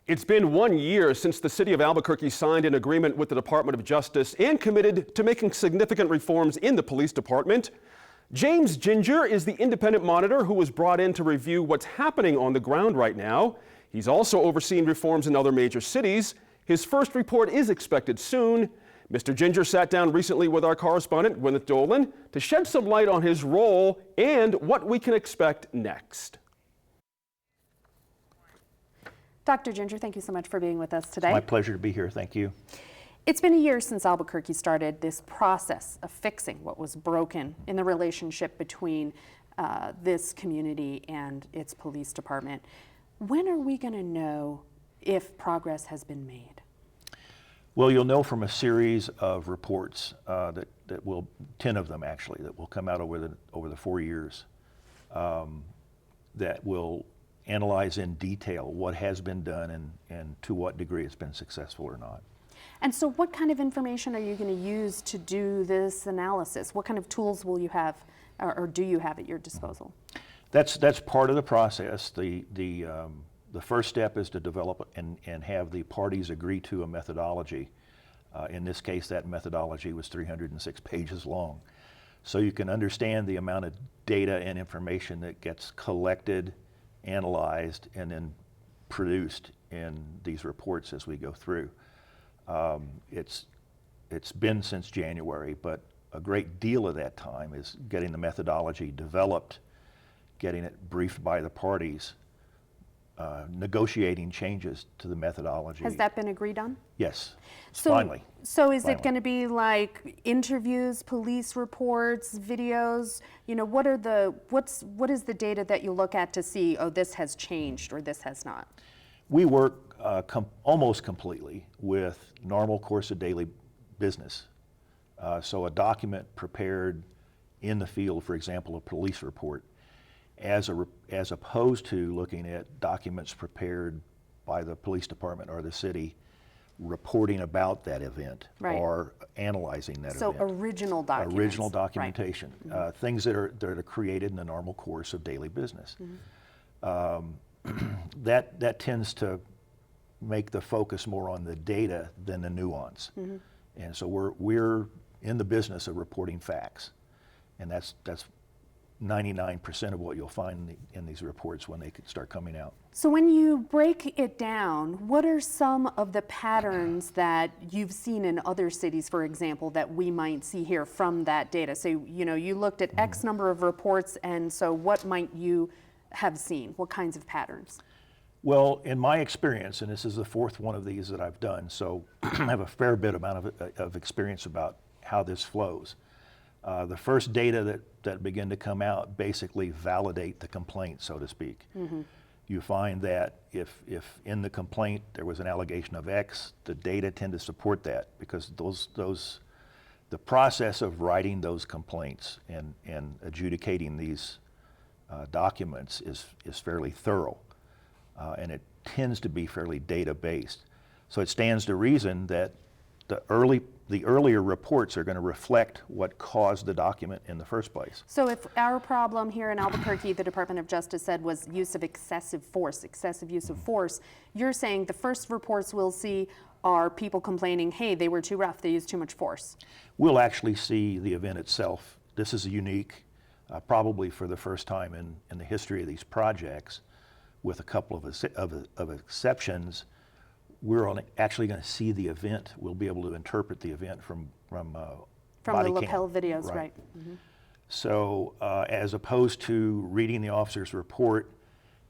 It's been 1 year since the city of Albuquerque signed an agreement with the Department of Justice and committed to making significant reforms in the police department. James Ginger is the independent monitor who was brought in to review what's happening on the ground right now. He's also overseen reforms in other major cities. His first report is expected soon. Mr. Ginger sat down recently with our correspondent, Gwyneth Dolan, to shed some light on his role and what we can expect next. Dr. Ginger, thank you so much for being with us today. It's my pleasure to be here. Thank you. It's been a year since Albuquerque started this process of fixing what was broken in the relationship between this community and its police department. When are we going to know if progress has been made? Well, you'll know from a series of reports that will, 10 of them actually, that will come out over the 4 years that will analyze in detail what has been done and to what degree it's been successful or not. And so what kind of information are you going to use to do this analysis? What kind of tools will you have or do you have at your disposal? That's part of the process. The first step is to develop and have the parties agree to a methodology. In this case, that methodology was 306 pages long. So you can understand the amount of data and information that gets collected, analyzed, and then produced in these reports as we go through. It's been since January, but a great deal of that time is getting the methodology developed, getting it briefed by the parties, negotiating changes to the methodology. Has that been agreed on? Yes, So, finally. So is Finally. it going to be like interviews, police reports, videos? You know, what is the data that you look at to see, oh, this has changed or this has not? We work almost completely with normal course of daily business. So a document prepared in the field, for example, a police report, as opposed to looking at documents prepared by the police department or the city reporting about that event, Right. or analyzing that So event. original documents. Original documentation, Right. things that are created in the normal course of daily business. That tends to make the focus more on the data than the nuance. And so we're in the business of reporting facts, and that's 99% of what you'll find in these reports when they could start coming out. So when you break it down, what are some of the patterns that you've seen in other cities, for example, that we might see here from that data? So, you know, you looked at X number of reports, and so what might you have seen? What kinds of patterns? Well, in my experience, and this is the fourth one of these that I've done, so I have a fair bit amount of experience about how this flows. The first data that begin to come out basically validate the complaint, so to speak. You find that if in the complaint there was an allegation of X, the data tend to support that, because the process of writing those complaints and adjudicating these documents is fairly thorough, and it tends to be fairly data-based. So it stands to reason that the earlier reports are going to reflect what caused the document in the first place. So if our problem here in Albuquerque, the Department of Justice said, was use of excessive use of force, you're saying the first reports we'll see are people complaining, hey, they were too rough, they used too much force. We'll actually see the event itself. This is unique, probably for the first time in the history of these projects, with a couple of exceptions. We're actually going to see the event. We'll be able to interpret the event from body the lapel cam. videos, right? So as opposed to reading the officer's report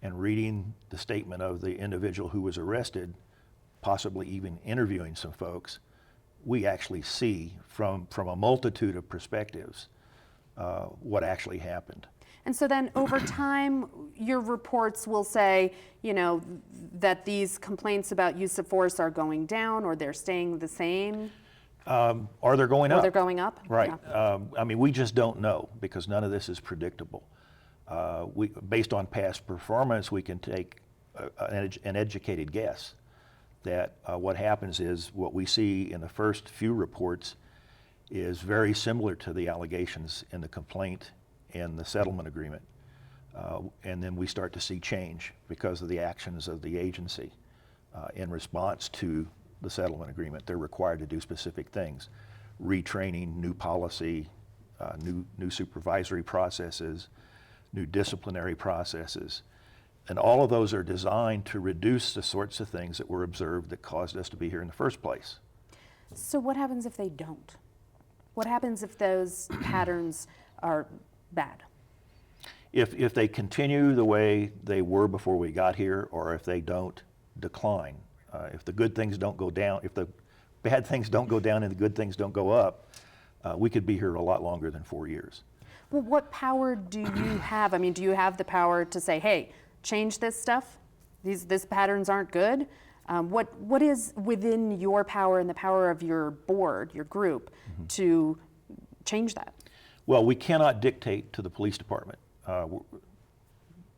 and reading the statement of the individual who was arrested, possibly even interviewing some folks, we actually see from a multitude of perspectives what actually happened. And so then over time, your reports will say, you know, that these complaints about use of force are going down, or they're staying the same? Or they're going up. Or they're going up? Right. Yeah. I mean, we just don't know, because none of this is predictable. Based on past performance, we can take an educated guess that what happens is what we see in the first few reports is very similar to the allegations in the complaint and the settlement agreement. And then we start to see change because of the actions of the agency. in response to the settlement agreement. They're required to do specific things: retraining, new policy, new supervisory processes, new disciplinary processes. And all of those are designed to reduce the sorts of things that were observed that caused us to be here in the first place. So what happens if they don't? What happens if those patterns are bad? If they continue the way they were before we got here, or if they don't decline, if the good things don't go down, if the bad things don't go down and the good things don't go up, we could be here a lot longer than 4 years. Well, what power do you have? I mean, do you have the power to say, hey, change this stuff? These patterns aren't good? What is within your power and the power of your board, your group, to change that? Well, we cannot dictate to the police department.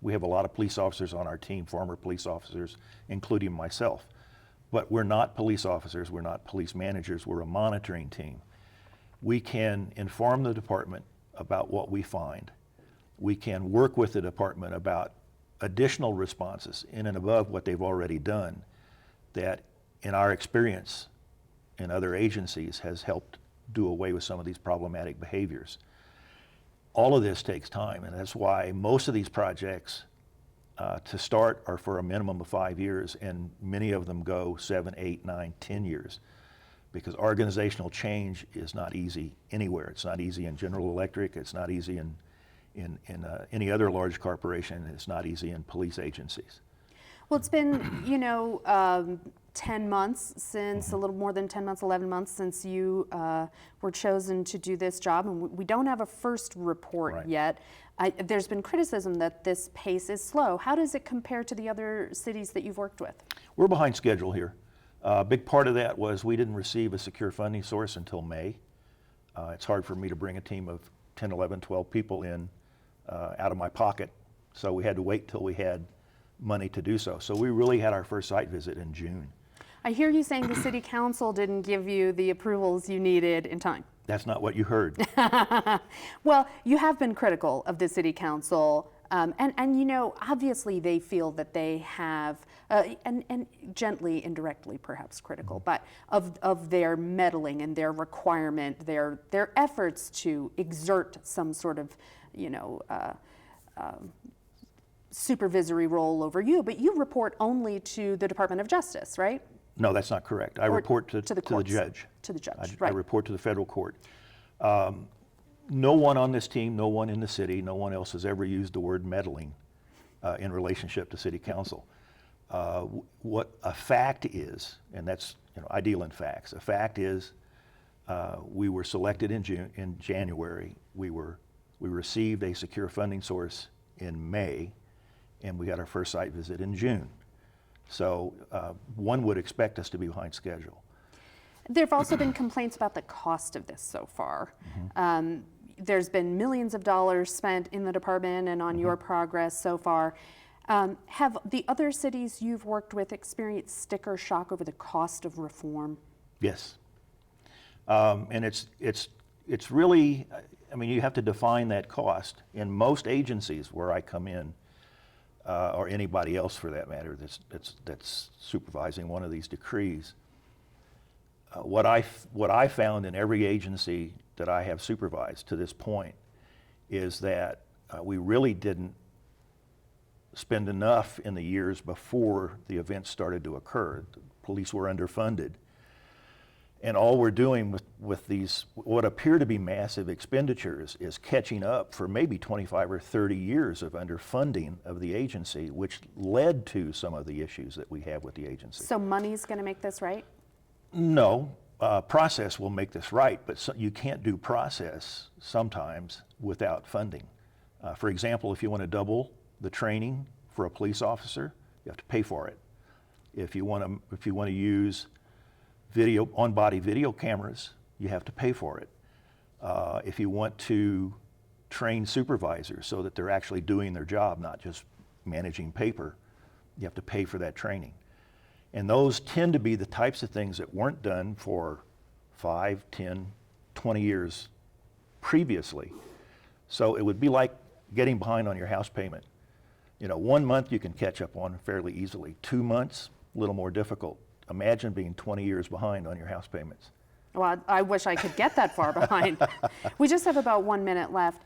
We have a lot of police officers on our team, former police officers, including myself. But we're not police officers, we're not police managers, we're a monitoring team. We can inform the department about what we find. We can work with the department about additional responses in and above what they've already done that, in our experience in other agencies, has helped do away with some of these problematic behaviors. All of this takes time, and that's why most of these projects to start are for a minimum of 5 years, and many of them go 7, 8, 9, 10 years, because organizational change is not easy anywhere. It's not easy in General Electric, it's not easy in any other large corporation, it's not easy in police agencies. Well, it's been, 10 months since, a little more than 10 months, 11 months since you were chosen to do this job, and we don't have a first report Right. yet. There's been criticism that this pace is slow. How does it compare to the other cities that you've worked with? We're behind schedule here. A big part of that was we didn't receive a secure funding source until May. It's hard for me to bring a team of 10, 11, 12 people in out of my pocket, so we had to wait till we had money to do so. So we really had our first site visit in June. I hear you saying the city council didn't give you the approvals you needed in time. That's not what you heard. Well, you have been critical of the city council, and obviously they feel that they have, and gently, indirectly perhaps critical, but of their meddling and their requirement, their efforts to exert some sort of, supervisory role over you, but you report only to the Department of Justice, right? No, that's not correct. I report to the courts. judge. To the judge, I right. report to the federal court. No one on this team, no one in the city, no one else has ever used the word meddling in relationship to city council. What a fact is, and that's, I deal in facts. A fact is we were selected in January. We received a secure funding source in May, and we got our first site visit in June. So one would expect us to be behind schedule. There have also been complaints about the cost of this so far. There's been millions of dollars spent in the department and on your progress so far. Have the other cities you've worked with experienced sticker shock over the cost of reform? Yes. And it's really, you have to define that cost. In most agencies where I come in, or anybody else for that matter that's supervising one of these decrees, what I found in every agency that I have supervised to this point is that we really didn't spend enough in the years before the events started to occur. The police were underfunded. And all we're doing with these, what appear to be massive expenditures, is catching up for maybe 25 or 30 years of underfunding of the agency, which led to some of the issues that we have with the agency. So money's going to make this right? No, process will make this right, but you can't do process sometimes without funding. For example, if you want to double the training for a police officer, you have to pay for it. If you want to use on-body video cameras, you have to pay for it. If you want to train supervisors so that they're actually doing their job, not just managing paper, you have to pay for that training. And those tend to be the types of things that weren't done for 5, 10, 20 years previously. So it would be like getting behind on your house payment. 1 month you can catch up on fairly easily. 2 months, a little more difficult. Imagine being 20 years behind on your house payments. Well, I wish I could get that far behind. We just have about 1 minute left.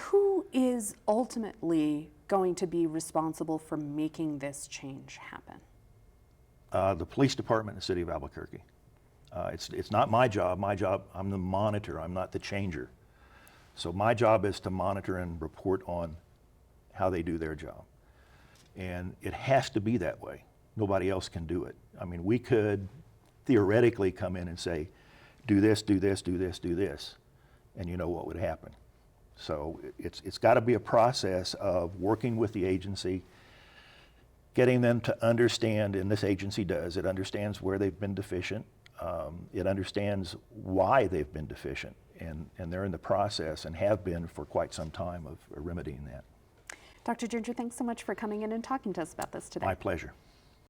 Who is ultimately going to be responsible for making this change happen? The police department in the city of Albuquerque. It's not my job. My job, I'm the monitor, I'm not the changer. So my job is to monitor and report on how they do their job. And it has to be that way. Nobody else can do it. I mean, we could theoretically come in and say, do this, do this, do this, do this, and you know what would happen. So it's got to be a process of working with the agency, getting them to understand, and this agency does, it understands where they've been deficient, it understands why they've been deficient, and they're in the process and have been for quite some time of remedying that. Dr. Ginger, thanks so much for coming in and talking to us about this today. My pleasure.